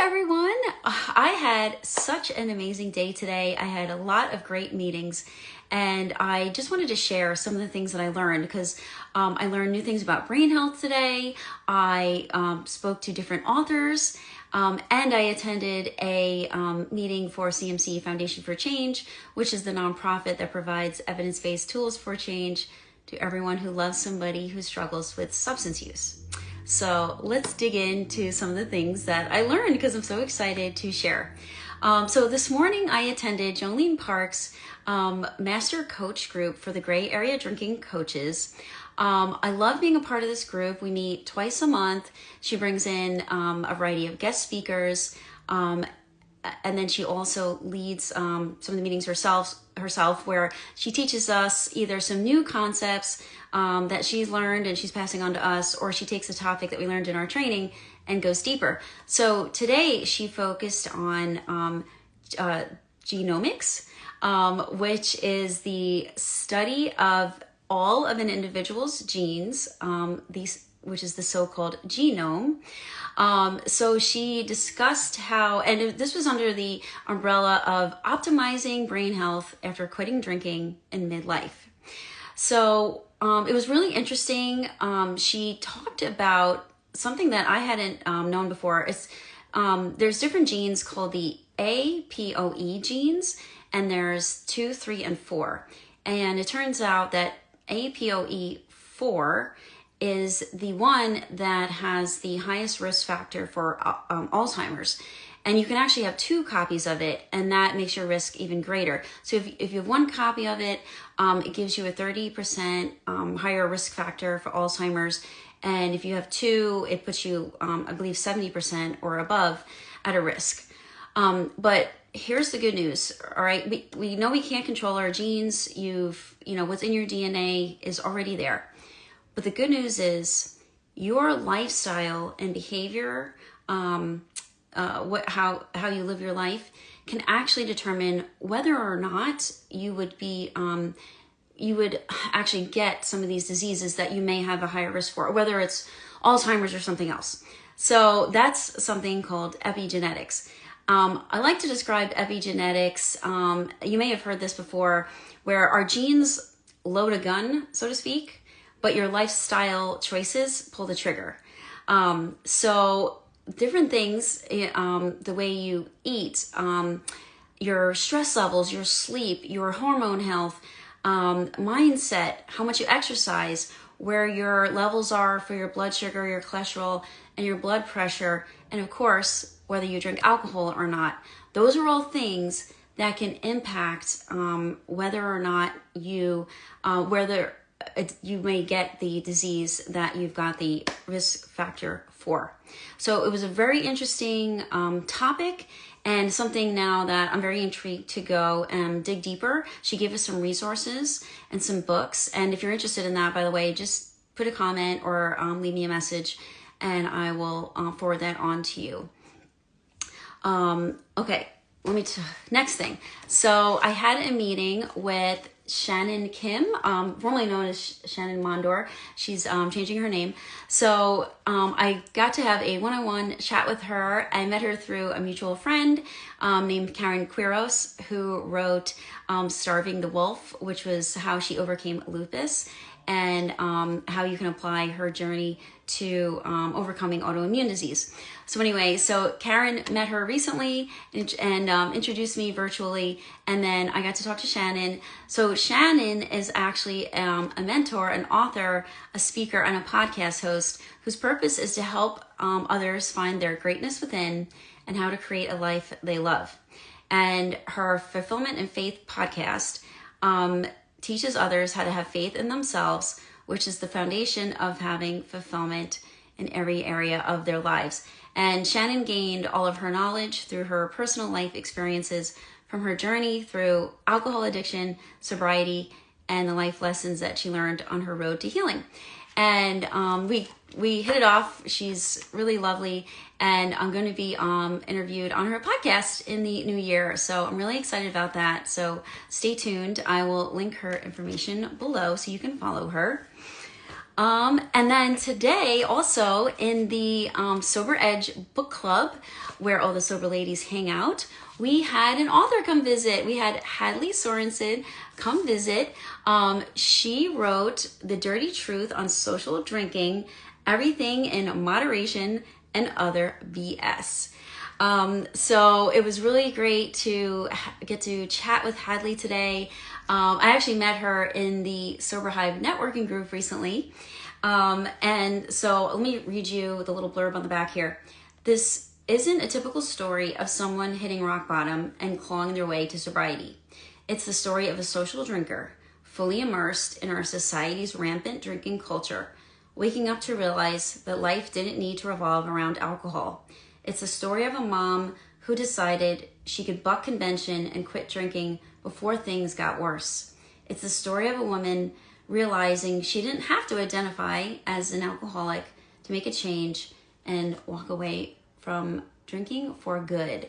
Hi everyone. I had such an amazing day today. I had a lot of great meetings and I just wanted to share some of the things that I learned because I learned new things about brain health today. I spoke to different authors and I attended a meeting for CMC Foundation for Change, which is the nonprofit that provides evidence-based tools for change to everyone who loves somebody who struggles with substance use. So let's dig into some of the things that I learned because I'm so excited to share. So this morning I attended Jolene Park's Master Coach group for the gray area drinking coaches. I love being a part of this group. We meet twice a month. She brings in a variety of guest speakers. And then she also leads some of the meetings herself, where she teaches us either some new concepts that she's learned and she's passing on to us, or she takes a topic that we learned in our training and goes deeper. So today she focused on genomics, which is the study of all of an individual's genes, which is the so-called genome. So she discussed how, and this was under the umbrella of optimizing brain health after quitting drinking in midlife. So it was really interesting. She talked about something that I hadn't known before. There's different genes called the APOE genes, and there's 2, 3, and 4. And it turns out that APOE4 is the one that has the highest risk factor for Alzheimer's. And you can actually have 2 copies of it, and that makes your risk even greater. So if you have 1 copy of it, it gives you a 30% higher risk factor for Alzheimer's. And if you have 2, it puts you, I believe, 70% or above at a risk. But here's the good news, all right? We know we can't control our genes. What's in your DNA is already there. But the good news is your lifestyle and behavior, how you live your life, can actually determine whether or not you would actually get some of these diseases that you may have a higher risk for, whether it's Alzheimer's or something else. So that's something called epigenetics. I like to describe epigenetics. You may have heard this before, where our genes load a gun, so to speak, but your lifestyle choices pull the trigger. So different things, the way you eat, your stress levels, your sleep, your hormone health, mindset, how much you exercise, where your levels are for your blood sugar, your cholesterol, and your blood pressure, and of course, whether you drink alcohol or not. Those are all things that can impact whether or not you may get the disease that you've got the risk factor for. So it was a very interesting topic, and something now that I'm very intrigued to go and dig deeper. She gave us some resources and some books. And if you're interested in that, by the way, just put a comment or leave me a message and I will forward that on to you. Okay, next thing. So I had a meeting with Shannan Kym, formerly known as Shannan Mondor. She's changing her name. So I got to have a one-on-one chat with her. I met her through a mutual friend named Karen Quiros, who wrote Starving the Wolf, which was how she overcame lupus, and how you can apply her journey to overcoming autoimmune disease. So anyway, so Karen met her recently and introduced me virtually, and then I got to talk to Shannan. So Shannan is actually a mentor, an author, a speaker, and a podcast host whose purpose is to help others find their greatness within and how to create a life they love. And her Fulfillment and Faith podcast teaches others how to have faith in themselves, which is the foundation of having fulfillment in every area of their lives. And Shannan gained all of her knowledge through her personal life experiences from her journey through alcohol addiction, sobriety, and the life lessons that she learned on her road to healing. And we hit it off. She's really lovely, and I'm going to be interviewed on her podcast in the new year. So I'm really excited about that. So stay tuned. I will link her information below so you can follow her. And then today, also in the Sober Edge book club, where all the sober ladies hang out, we had an author come visit. We had Hadley Sorenson come visit. She wrote The Dirty Truth on Social Drinking, Everything in Moderation and Other BS. So it was really great to get to chat with Hadley today. I actually met her in the Sober Hive networking group recently. And so let me read you the little blurb on the back here. This isn't a typical story of someone hitting rock bottom and clawing their way to sobriety. It's the story of a social drinker, fully immersed in our society's rampant drinking culture, waking up to realize that life didn't need to revolve around alcohol. It's the story of a mom who decided she could buck convention and quit drinking before things got worse. It's the story of a woman realizing she didn't have to identify as an alcoholic to make a change and walk away from drinking for good.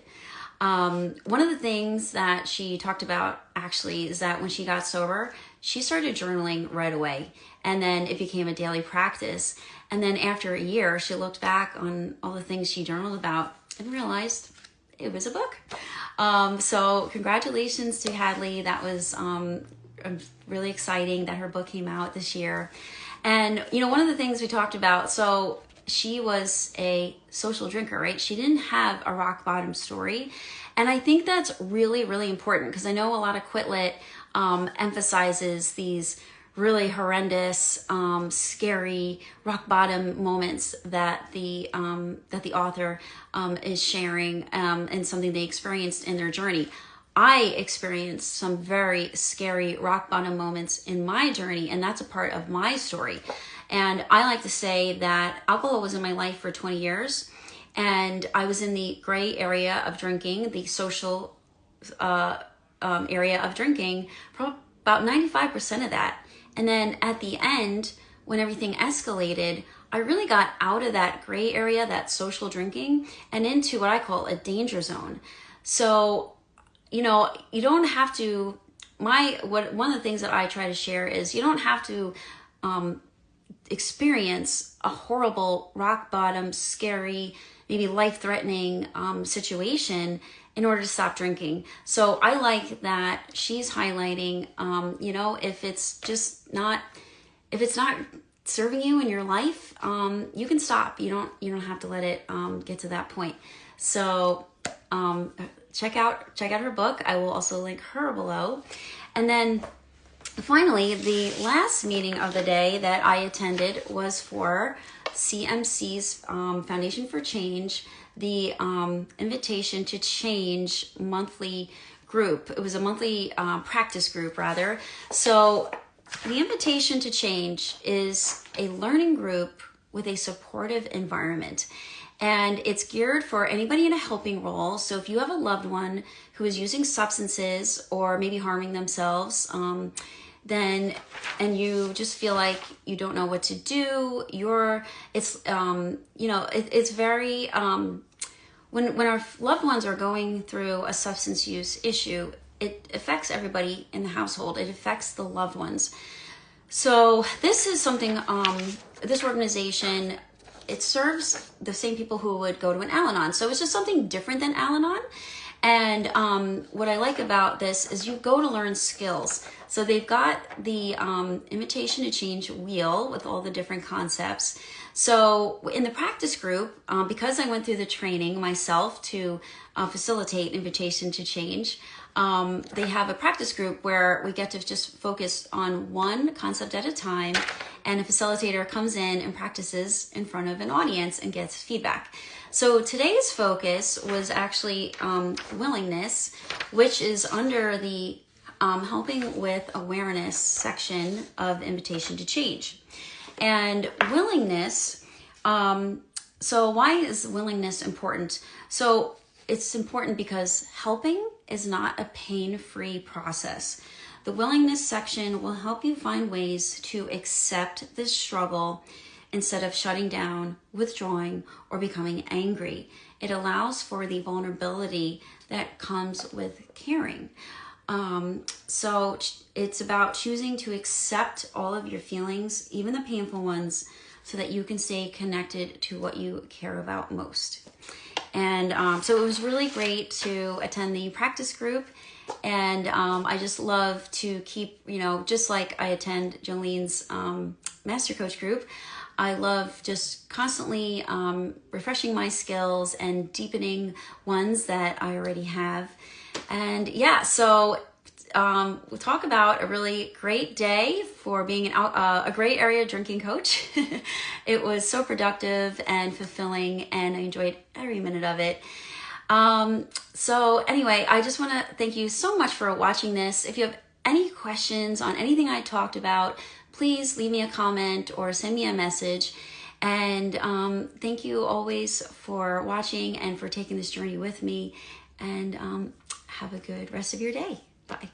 One of the things that she talked about actually is that when she got sober, she started journaling right away. And then it became a daily practice. And then after a year, she looked back on all the things she journaled about and realized it was a book. So congratulations to Hadley. That was really exciting that her book came out this year. And, you know, one of the things we talked about, so she was a social drinker, right? She didn't have a rock bottom story. And I think that's really, really important because I know a lot of Quit Lit emphasizes these really horrendous, scary rock bottom moments that the author is sharing and something they experienced in their journey. I experienced some very scary rock bottom moments in my journey, and that's a part of my story. And I like to say that alcohol was in my life for 20 years, and I was in the gray area of drinking, the social area of drinking, for about 95% of that. And then at the end, when everything escalated, I really got out of that gray area, that social drinking, and into what I call a danger zone. So, you know, you don't have to, one of the things that I try to share is you don't have to experience a horrible, rock bottom, scary, maybe life-threatening situation in order to stop drinking. So I like that she's highlighting, you know, if it's not serving you in your life, you can stop. You don't have to let it get to that point. So check out her book. I will also link her below. And then finally, the last meeting of the day that I attended was for CMC's Foundation for Change, the Invitation to Change monthly group. It was a monthly practice group, rather. So the Invitation to Change is a learning group with a supportive environment. And it's geared for anybody in a helping role. So if you have a loved one who is using substances or maybe harming themselves, then, and you just feel like you don't know what to do, it's very, when our loved ones are going through a substance use issue, it affects everybody in the household. It affects the loved ones. So this is something, this organization, it serves the same people who would go to an Al-Anon. So it's just something different than Al-Anon. And what I like about this is you go to learn skills. So they've got the Invitation to Change wheel with all the different concepts. So in the practice group, because I went through the training myself to facilitate Invitation to Change, they have a practice group where we get to just focus on one concept at a time, and a facilitator comes in and practices in front of an audience and gets feedback. So today's focus was actually willingness, which is under the helping with awareness section of Invitation to Change. And willingness, so why is willingness important? So it's important because helping is not a pain-free process. The willingness section will help you find ways to accept this struggle instead of shutting down, withdrawing, or becoming angry. It allows for the vulnerability that comes with caring. So it's about choosing to accept all of your feelings, even the painful ones, so that you can stay connected to what you care about most. And so it was really great to attend the practice group. And I just love to keep, just like I attend Jolene's Master Coach group, I love just constantly refreshing my skills and deepening ones that I already have. And yeah, so we'll talk about a really great day for being a great area drinking coach. It was so productive and fulfilling, and I enjoyed every minute of it. So anyway, I just want to thank you so much for watching this. If you have any questions on anything I talked about, please leave me a comment or send me a message. And thank you always for watching and for taking this journey with me. And have a good rest of your day. Bye.